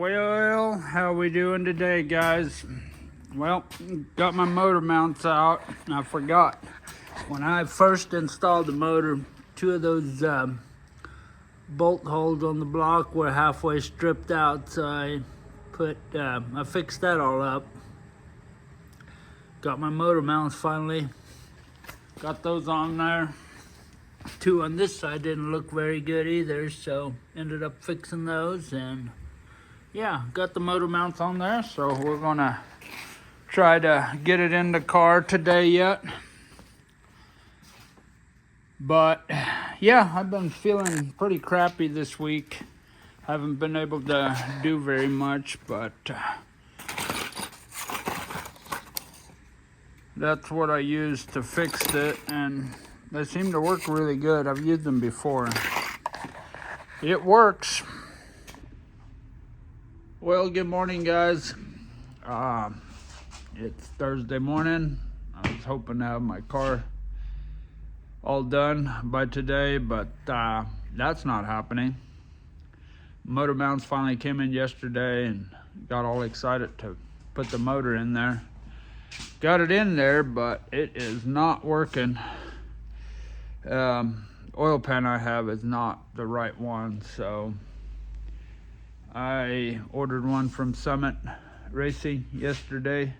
Well, how we doing today, guys? Well, got my motor mounts out. I forgot when I first installed the motor, two of those bolt holes on the block were halfway stripped out, so I fixed that all up. Got my motor mounts finally. Got those on there. Two on this side didn't look very good either, so ended up fixing those, and yeah, got the motor mounts on there, so we're gonna try to get it in the car today yet. But yeah, I've been feeling pretty crappy this week. Haven't been able to do very much, but that's what I used to fix it, and they seem to work really good. I've used them before. It works. Well, good morning, guys. It's Thursday morning. I was hoping to have my car all done by today, but that's not happening. Motor mounts finally came in yesterday and got all excited to put the motor in there. Got it in there, but it is not working. Oil pan I have is not the right one, so I ordered one from Summit Racing yesterday,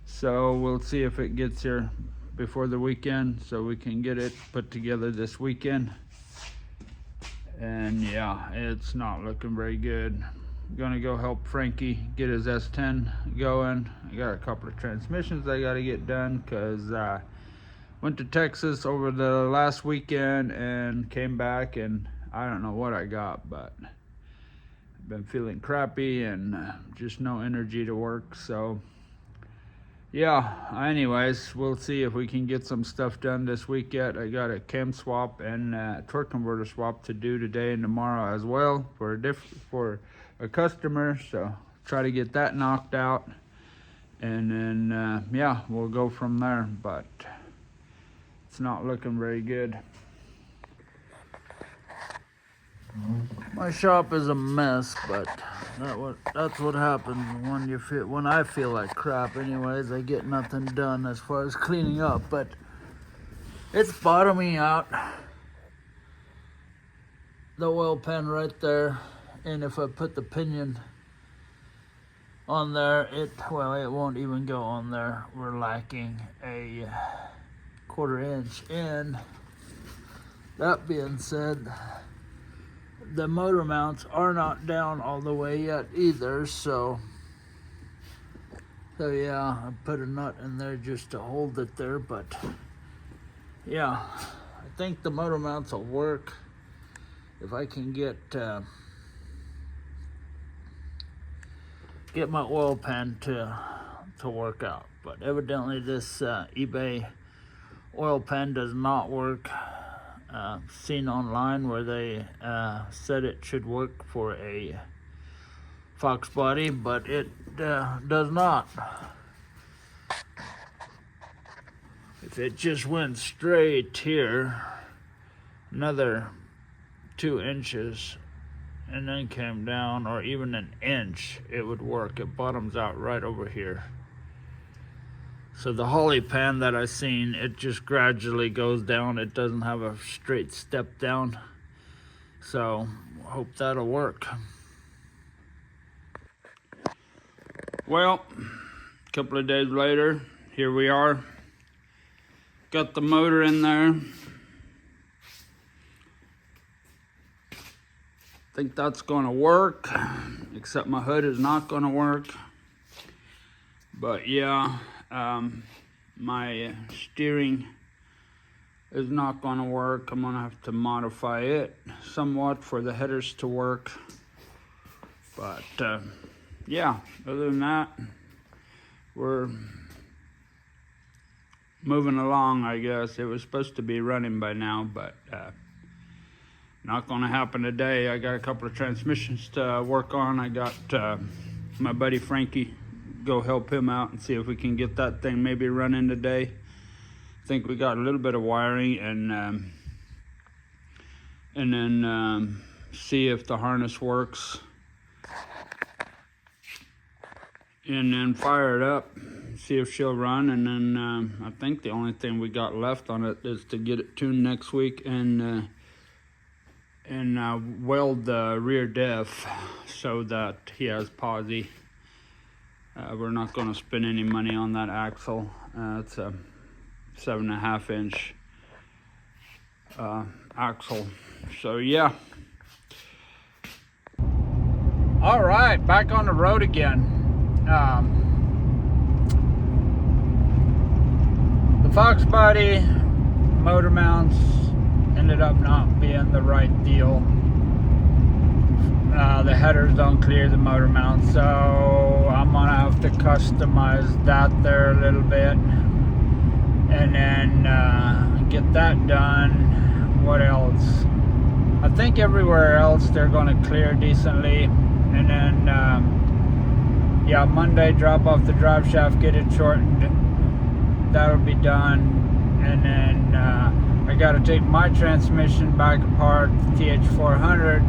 so we'll see if it gets here before the weekend so we can get it put together this weekend. And yeah, it's not looking very good. I'm gonna go help Frankie get his S10 going. I got a couple of transmissions I gotta get done because went to Texas over the last weekend and came back, and I don't know what I got, but I've been feeling crappy and just no energy to work. So yeah, anyways, we'll see if we can get some stuff done this week yet. I got a cam swap and a torque converter swap to do today and tomorrow as well for a customer, so try to get that knocked out, and then yeah, we'll go from there. But it's not looking very good. My shop is a mess, but that's what happens when I feel like crap. Anyways, I get nothing done as far as cleaning up, but it's bottoming out. The oil pan right there, and if I put the pinion on there, it won't even go on there. We're lacking a 1/4 inch in. That being said, the motor mounts are not down all the way yet either, so yeah, I put a nut in there just to hold it there. But yeah, I think the motor mounts will work if I can get my oil pan to work out. But evidently this eBay oil pan does not work. Seen online where they said it should work for a Fox body, but it does not. If it just went straight here another 2 inches and then came down, or even an inch, it would work. It bottoms out right over here. So the Holly pan that I seen, it just gradually goes down. It doesn't have a straight step down. So hope that'll work. Well, a couple of days later, here we are. Got the motor in there. Think that's gonna work, except my hood is not gonna work. But yeah, my steering is not going to work. I'm going to have to modify it somewhat for the headers to work. But yeah, other than that, we're moving along, I guess. It was supposed to be running by now, but not going to happen today. I got a couple of transmissions to work on. I got my buddy Frankie, go help him out and see if we can get that thing maybe running today. I think we got a little bit of wiring, and then see if the harness works. and then fire it up, see if she'll run. And then I think the only thing we got left on it is to get it tuned next week and weld the rear diff so that he has posi. We're not going to spend any money on that axle. It's a 7.5 inch axle. So yeah. All right, back on the road again. The Fox body motor mounts ended up not being the right deal. The headers don't clear the motor mount, so I'm gonna have to customize that there a little bit, and then get that done. What else? I think everywhere else they're gonna clear decently, and then yeah, Monday drop off the drive shaft, get it shortened. That'll be done, and then I gotta take my transmission back apart, the TH400.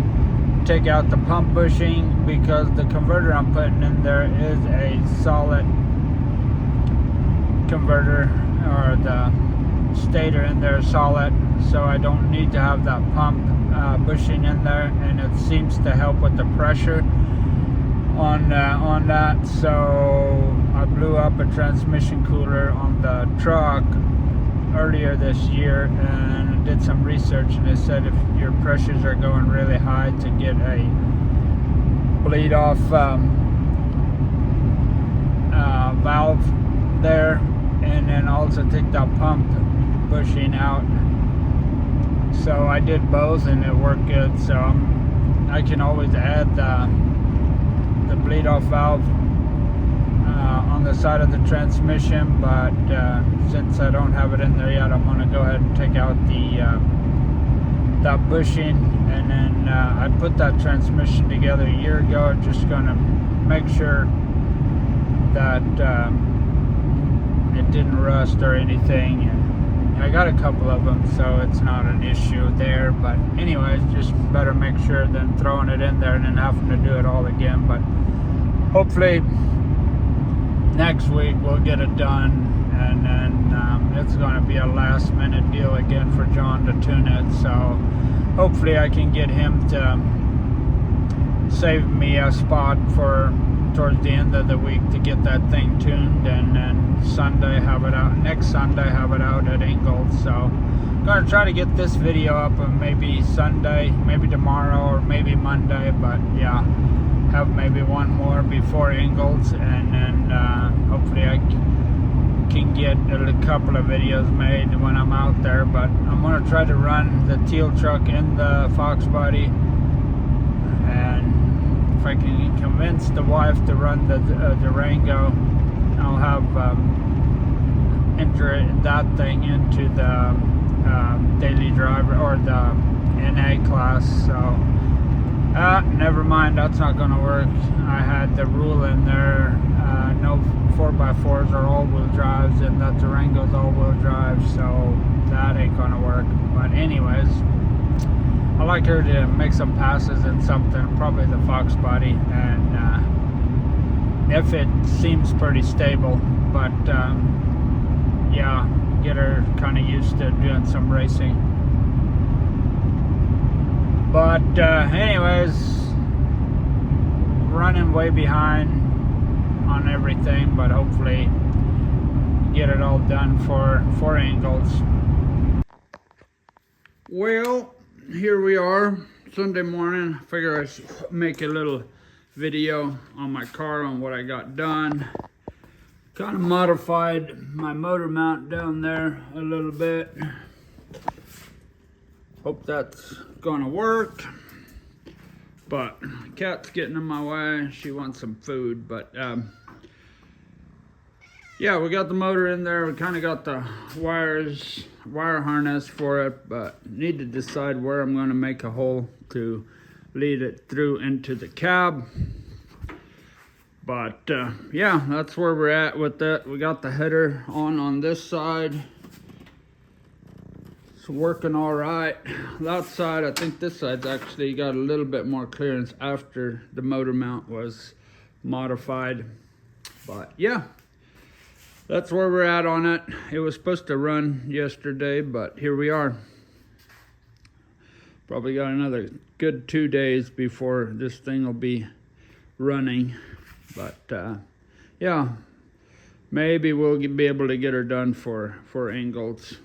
Take out the pump bushing because the converter I'm putting in there is a solid converter, or the stator in there is solid, so I don't need to have that pump bushing in there, and it seems to help with the pressure on that. So I blew up a transmission cooler on the truck earlier this year and did some research, and they said if your pressures are going really high, to get a bleed off valve there, and then also take that pump bushing out. So I did both and it worked good. So I can always add the bleed off valve on the side of the transmission, but since I don't have it in there yet, I'm going to go ahead and take out that bushing, and then I put that transmission together a year ago. Just going to make sure that it didn't rust or anything, and I got a couple of them, so it's not an issue there. But anyways, just better make sure than throwing it in there and then having to do it all again. But hopefully next week we'll get it done, and then it's going to be a last minute deal again for John to tune it. So hopefully I can get him to save me a spot for towards the end of the week to get that thing tuned, and then Sunday have it out, next Sunday have it out at Ingalls. So I'm going to try to get this video up on maybe Sunday, maybe tomorrow, or maybe Monday. But yeah, have maybe one more before Ingalls, and then hopefully I can get a couple of videos made when I'm out there. But I'm going to try to run the teal truck in the Fox body, and if I can convince the wife to run the Durango, I'll have enter that thing into the daily driver or the NA class. So never mind, that's not going to work. I had the rule in there, no 4x4s or all-wheel drives, and that Durango's all-wheel drive, so that ain't going to work. But anyways, I like her to make some passes in something, probably the Fox body, and if it seems pretty stable. But yeah, get her kind of used to doing some racing. But anyways, running way behind on everything, but hopefully get it all done for Ingalls. Well, here we are, Sunday morning. I figure I should make a little video on my car on what I got done. Kind of modified my motor mount down there a little bit. Hope that's gonna work. But cat's getting in my way. She wants some food, but yeah, we got the motor in there. We kind of got the wire harness for it, but need to decide where I'm going to make a hole to lead it through into the cab. But yeah, that's where we're at with that. We got the header on this side. It's working all right. That side, I think this side's actually got a little bit more clearance after the motor mount was modified. But yeah, that's where we're at on it. It was supposed to run yesterday, but here we are. Probably got another good 2 days before this thing will be running. But yeah, maybe we'll be able to get her done for Ingalls.